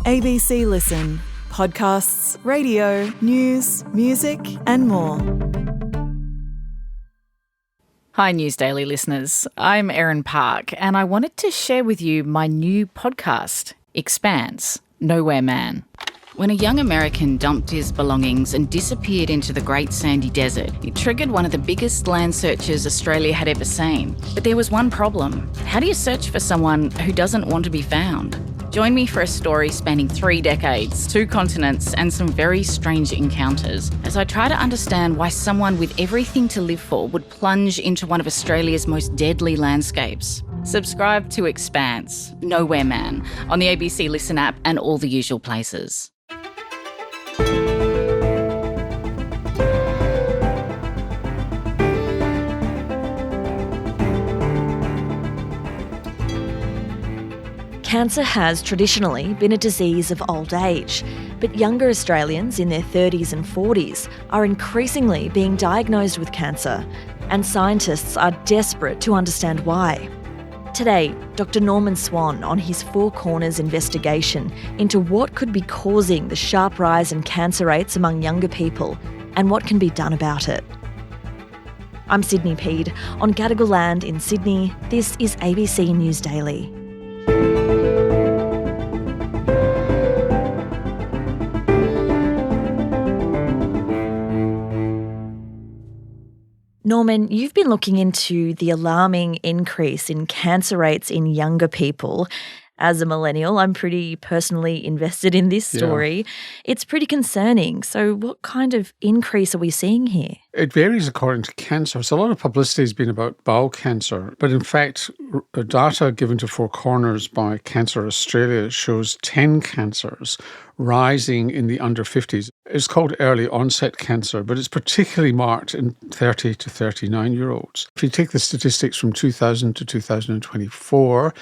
ABC Listen. Podcasts, radio, news, music and more. Hi News Daily listeners, I'm Erin Park and I wanted to share with you my new podcast, Expanse, Nowhere Man. When a young American dumped his belongings and disappeared into the Great Sandy Desert, it triggered one of the biggest land searches Australia had ever seen. But there was one problem. How do you search for someone who doesn't want to be found? Join me for a story spanning 3 decades, 2 continents, and some very strange encounters as I try to understand why someone with everything to live for would plunge into one of Australia's most deadly landscapes. Subscribe to Expanse, Nowhere Man, on the ABC Listen app and all the usual places. Cancer has traditionally been a disease of old age, but younger Australians in their 30s and 40s are increasingly being diagnosed with cancer, and scientists are desperate to understand why. Today, Dr. Norman Swan on his Four Corners investigation into what could be causing the sharp rise in cancer rates among younger people and what can be done about it. I'm Sydney Peed. On Gadigal land in Sydney, this is ABC News Daily. Norman, you've been looking into the alarming increase in cancer rates in younger people. As a millennial, I'm pretty personally invested in this story. Yeah. It's pretty concerning. So what kind of increase are we seeing here? It varies according to cancer. So a lot of publicity has been about bowel cancer, but in fact, data given to Four Corners by Cancer Australia shows 10 cancers rising in the under 50s. It's called early onset cancer, but it's particularly marked in 30 to 39-year-olds. If you take the statistics from 2000 to 2024,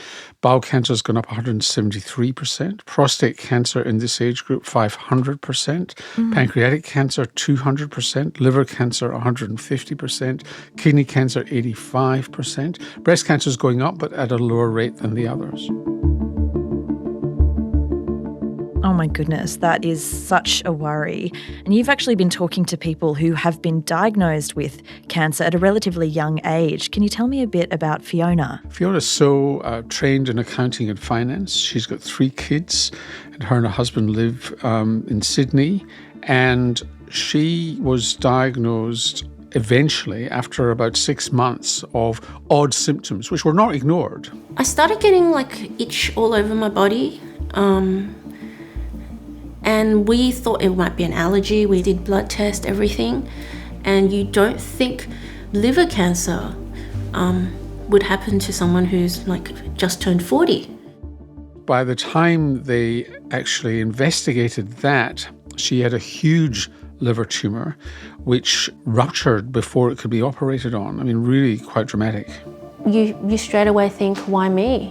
bowel cancer has gone up 173%, prostate cancer in this age group 500%, pancreatic cancer 200%, liver cancer 150%, kidney cancer 85%. Breast cancer is going up, but at a lower rate than the others. Oh my goodness, that is such a worry. And you've actually been talking to people who have been diagnosed with cancer at a relatively young age. Can you tell me a bit about Fiona? Fiona's so trained in accounting and finance. She's got 3 kids, and her and her husband live in Sydney. And she was diagnosed eventually after about 6 months of odd symptoms, which were not ignored. I started getting itch all over my body. And we thought it might be an allergy. We did blood test, everything. And you don't think liver cancer would happen to someone who's just turned 40. By the time they actually investigated that, she had a huge liver tumour which ruptured before it could be operated on. I mean, really quite dramatic. You straight away think, why me?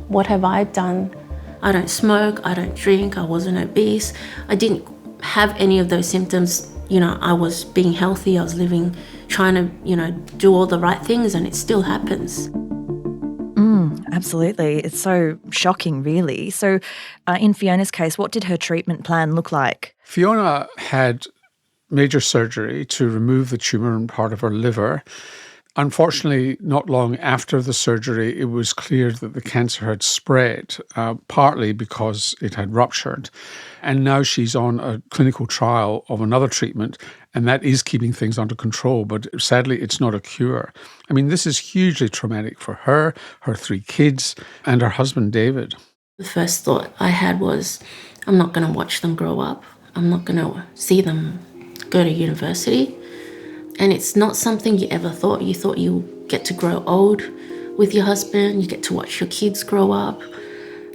What have I done? I don't smoke, I don't drink, I wasn't obese. I didn't have any of those symptoms. I was being healthy, I was living, trying to, do all the right things, and it still happens. Absolutely. It's so shocking, really. So in Fiona's case, what did her treatment plan look like? Fiona had major surgery to remove the tumour in part of her liver. Unfortunately, not long after the surgery, it was clear that the cancer had spread, partly because it had ruptured. And now she's on a clinical trial of another treatment, and that is keeping things under control. But sadly, it's not a cure. I mean, this is hugely traumatic for her 3 kids, and her husband, David. The first thought I had was, I'm not going to watch them grow up. I'm not going to see them go to university. And it's not something you ever thought. You thought you get to grow old with your husband, you get to watch your kids grow up,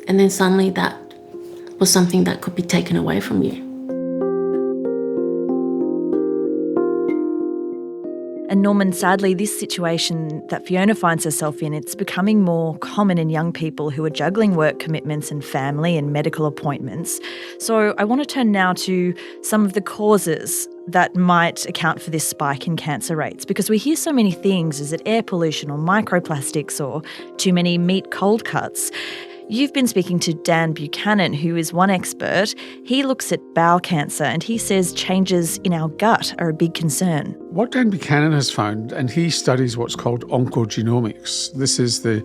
and then suddenly that was something that could be taken away from you. And Norman, sadly, this situation that Fiona finds herself in, it's becoming more common in young people who are juggling work commitments and family and medical appointments. So I want to turn now to some of the causes that might account for this spike in cancer rates, because we hear so many things. Is it air pollution or microplastics or too many meat cold cuts? You've been speaking to Dan Buchanan, who is one expert. He looks at bowel cancer and he says changes in our gut are a big concern. What Dan Buchanan has found, and he studies what's called oncogenomics. This is the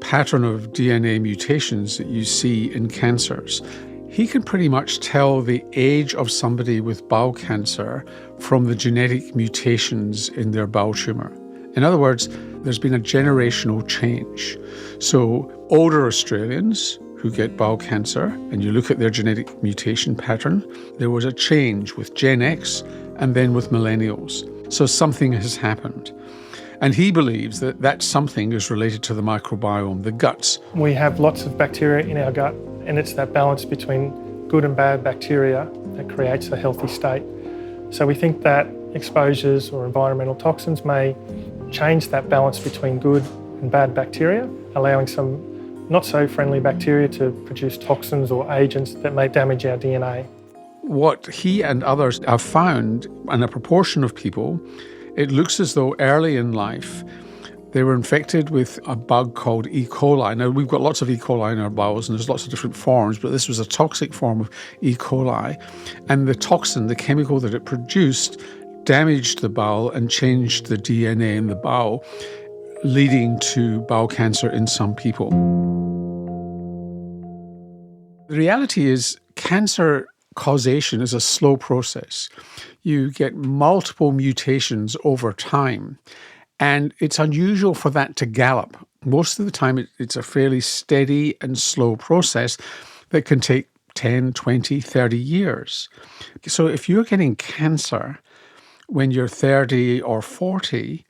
pattern of DNA mutations that you see in cancers. He can pretty much tell the age of somebody with bowel cancer from the genetic mutations in their bowel tumour. In other words, there's been a generational change. So older Australians who get bowel cancer, and you look at their genetic mutation pattern, there was a change with Gen X and then with millennials. So something has happened. And he believes that that something is related to the microbiome, the guts. We have lots of bacteria in our gut, and it's that balance between good and bad bacteria that creates a healthy state. So we think that exposures or environmental toxins may change that balance between good and bad bacteria, allowing some not so friendly bacteria to produce toxins or agents that may damage our DNA. What he and others have found, in a proportion of people, it looks as though early in life they were infected with a bug called E. coli. Now, we've got lots of E. coli in our bowels, and there's lots of different forms, but this was a toxic form of E. coli. And the toxin, the chemical that it produced, damaged the bowel and changed the DNA in the bowel, leading to bowel cancer in some people. The reality is cancer causation is a slow process. You get multiple mutations over time, and it's unusual for that to gallop. Most of the time, it's a fairly steady and slow process that can take 10, 20, 30 years. So if you're getting cancer when you're 30 or 40,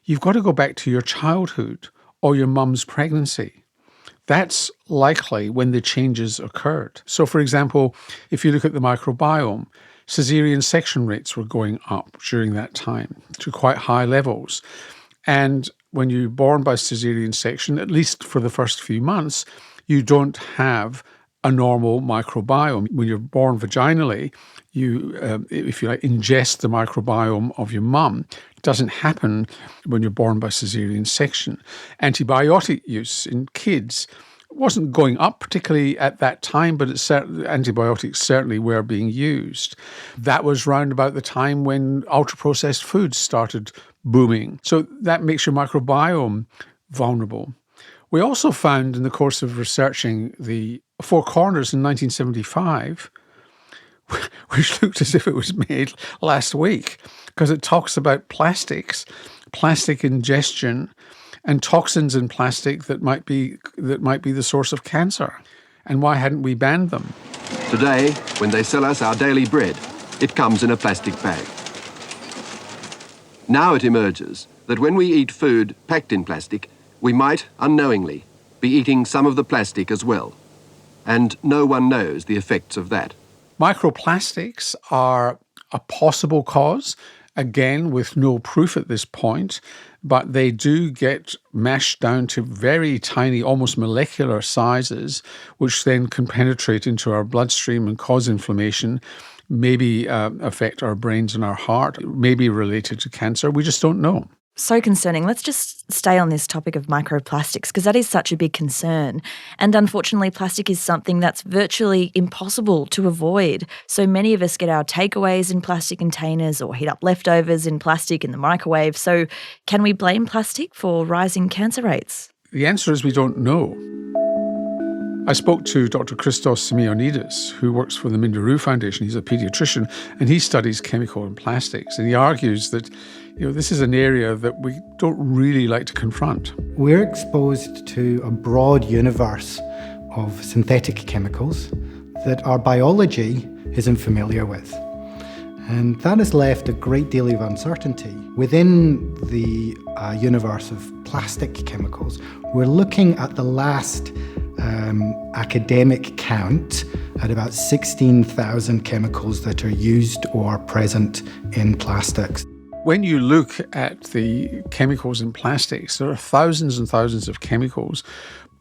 you've got to go back to your childhood or your mum's pregnancy. That's likely when the changes occurred. So, for example, if you look at the microbiome, caesarean section rates were going up during that time to quite high levels. And when you're born by caesarean section, at least for the first few months, you don't have a normal microbiome. When you're born vaginally, you, if you like, ingest the microbiome of your mum. It doesn't happen when you're born by caesarean section. Antibiotic use in kids wasn't going up particularly at that time, but antibiotics certainly were being used. That was round about the time when ultra-processed foods started booming. So that makes your microbiome vulnerable. We also found in the course of researching the Four Corners in 1975, which looked as if it was made last week, because it talks about plastics, plastic ingestion, and toxins in plastic that might be the source of cancer. And why hadn't we banned them? Today, when they sell us our daily bread, it comes in a plastic bag. Now it emerges that when we eat food packed in plastic, we might, unknowingly, be eating some of the plastic as well. And no one knows the effects of that. Microplastics are a possible cause, again, with no proof at this point, but they do get mashed down to very tiny, almost molecular sizes, which then can penetrate into our bloodstream and cause inflammation, maybe affect our brains and our heart, maybe related to cancer. We just don't know. So concerning. Let's just stay on this topic of microplastics because that is such a big concern. And unfortunately, plastic is something that's virtually impossible to avoid. So many of us get our takeaways in plastic containers or heat up leftovers in plastic in the microwave. So can we blame plastic for rising cancer rates? The answer is we don't know. I spoke to Dr. Christos Simeonidis, who works for the Minderoo Foundation. He's a paediatrician, and he studies chemical and plastics. And he argues that this is an area that we don't really like to confront. We're exposed to a broad universe of synthetic chemicals that our biology isn't familiar with. And that has left a great deal of uncertainty. Within the universe of plastic chemicals, we're looking at the last academic count at about 16,000 chemicals that are used or present in plastics. When you look at the chemicals in plastics, there are thousands and thousands of chemicals,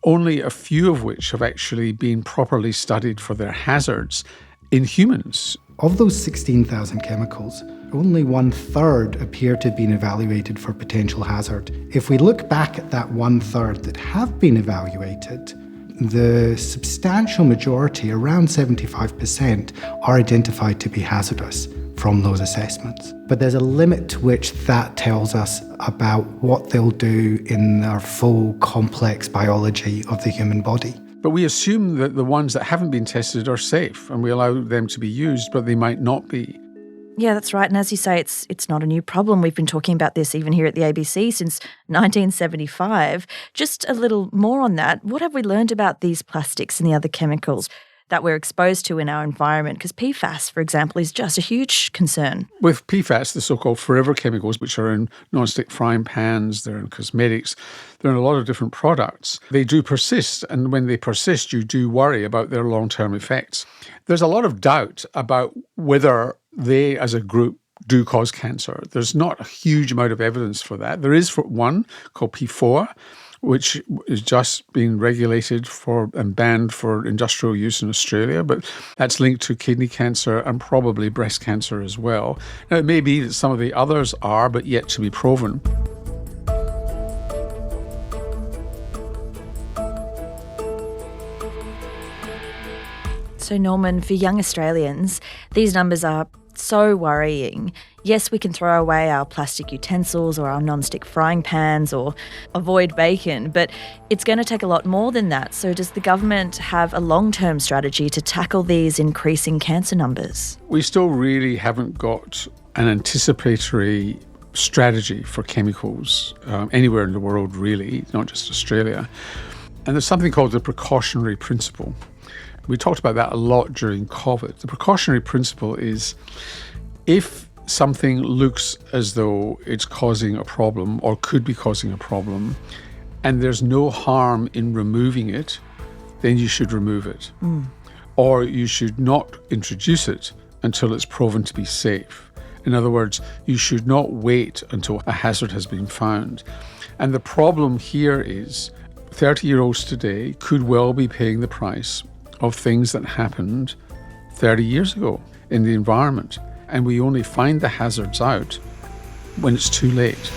only a few of which have actually been properly studied for their hazards in humans. Of those 16,000 chemicals, only 1/3 appear to have been evaluated for potential hazard. If we look back at that 1/3 that have been evaluated, the substantial majority, around 75%, are identified to be hazardous from those assessments. But there's a limit to which that tells us about what they'll do in our full complex biology of the human body. But we assume that the ones that haven't been tested are safe and we allow them to be used, but they might not be. Yeah, that's right. And as you say, it's not a new problem. We've been talking about this even here at the ABC since 1975. Just a little more on that. What have we learned about these plastics and the other chemicals that we're exposed to in our environment? Because PFAS, for example, is just a huge concern. With PFAS, the so-called forever chemicals, which are in non-stick frying pans, they're in cosmetics, they're in a lot of different products. They do persist, and when they persist, you do worry about their long-term effects. There's a lot of doubt about whether they, as a group, do cause cancer. There's not a huge amount of evidence for that. There is for one called P4, which is just being regulated for and banned for industrial use in Australia, but that's linked to kidney cancer and probably breast cancer as well. Now, it may be that some of the others are, but yet to be proven. So Norman, for young Australians, these numbers are so worrying. Yes, we can throw away our plastic utensils or our non-stick frying pans or avoid bacon, but it's going to take a lot more than that. So does the government have a long-term strategy to tackle these increasing cancer numbers? We still really haven't got an anticipatory strategy for chemicals anywhere in the world, really, not just Australia. And there's something called the precautionary principle. We talked about that a lot during COVID. The precautionary principle is if something looks as though it's causing a problem or could be causing a problem and there's no harm in removing it, then you should remove it. Or you should not introduce it until it's proven to be safe. In other words, you should not wait until a hazard has been found. And the problem here is 30-year-olds today could well be paying the price of things that happened 30 years ago in the environment. And we only find the hazards out when it's too late.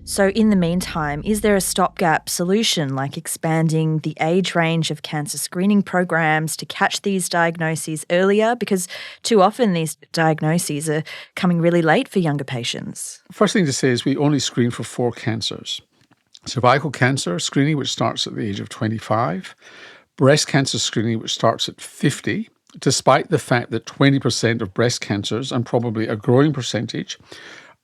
So in the meantime, is there a stopgap solution like expanding the age range of cancer screening programs to catch these diagnoses earlier? Because too often these diagnoses are coming really late for younger patients. First thing to say is we only screen for 4 cancers. Cervical cancer screening, which starts at the age of 25. Breast cancer screening, which starts at 50, despite the fact that 20% of breast cancers, and probably a growing percentage,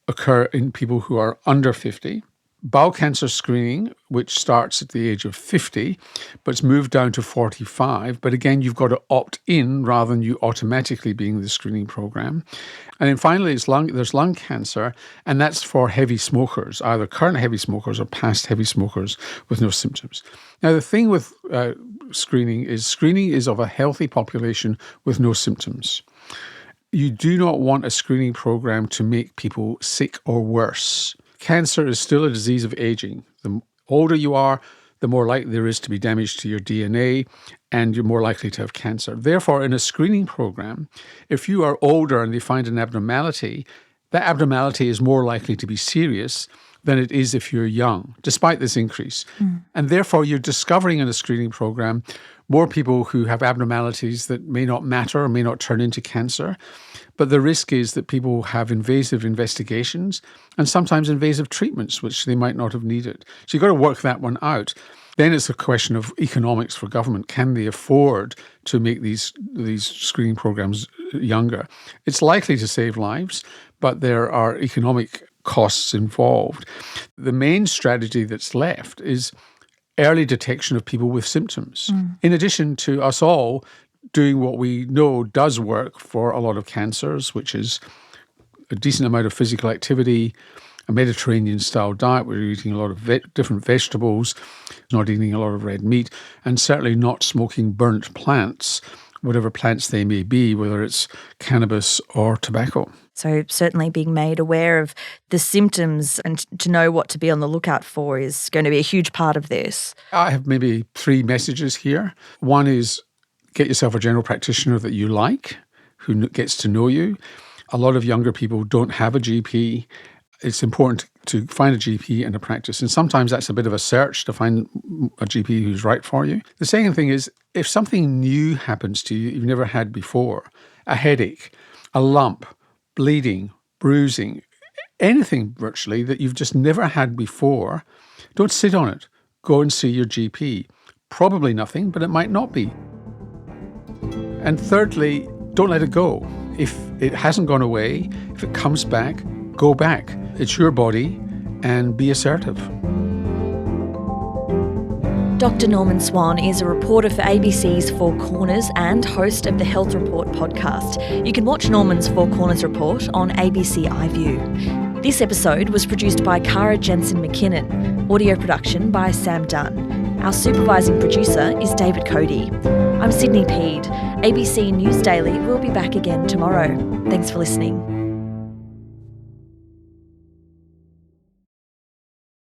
occur in people who are under 50. Bowel cancer screening, which starts at the age of 50, but it's moved down to 45. But again, you've got to opt in rather than you automatically being the screening program. And then finally, there's lung cancer, and that's for heavy smokers, either current heavy smokers or past heavy smokers with no symptoms. Now, the thing with screening is of a healthy population with no symptoms. You do not want a screening program to make people sick or worse. Cancer is still a disease of aging. The older you are, the more likely there is to be damage to your DNA and you're more likely to have cancer. Therefore, in a screening program, if you are older and they find an abnormality, that abnormality is more likely to be serious than it is if you're young, despite this increase. And therefore, you're discovering in a screening program more people who have abnormalities that may not matter or may not turn into cancer. But the risk is that people have invasive investigations and sometimes invasive treatments, which they might not have needed. So you've got to work that one out. Then it's a question of economics for government. Can they afford to make these screening programs younger? It's likely to save lives, but there are economic costs involved. The main strategy that's left is early detection of people with symptoms, in addition to us all doing what we know does work for a lot of cancers, which is a decent amount of physical activity, a Mediterranean-style diet where you're eating a lot of different vegetables, not eating a lot of red meat, and certainly not smoking burnt plants, whatever plants they may be, whether it's cannabis or tobacco. So certainly being made aware of the symptoms and to know what to be on the lookout for is going to be a huge part of this. I have maybe 3 messages here. One is get yourself a general practitioner that you like, who gets to know you. A lot of younger people don't have a GP. it's important to find a GP and a practice. And sometimes that's a bit of a search to find a GP who's right for you. The second thing is, if something new happens to you you've never had before, a headache, a lump, bleeding, bruising, anything virtually that you've just never had before, don't sit on it. Go and see your GP. Probably nothing, but it might not be. And thirdly, don't let it go. If it hasn't gone away, if it comes back, go back. It's your body, and be assertive. Dr. Norman Swan is a reporter for ABC's Four Corners and host of the Health Report podcast. You can watch Norman's Four Corners report on ABC iView. This episode was produced by Cara Jensen-McKinnon. Audio production by Sam Dunn. Our supervising producer is David Cody. I'm Sydney Peed. ABC News Daily will be back again tomorrow. Thanks for listening.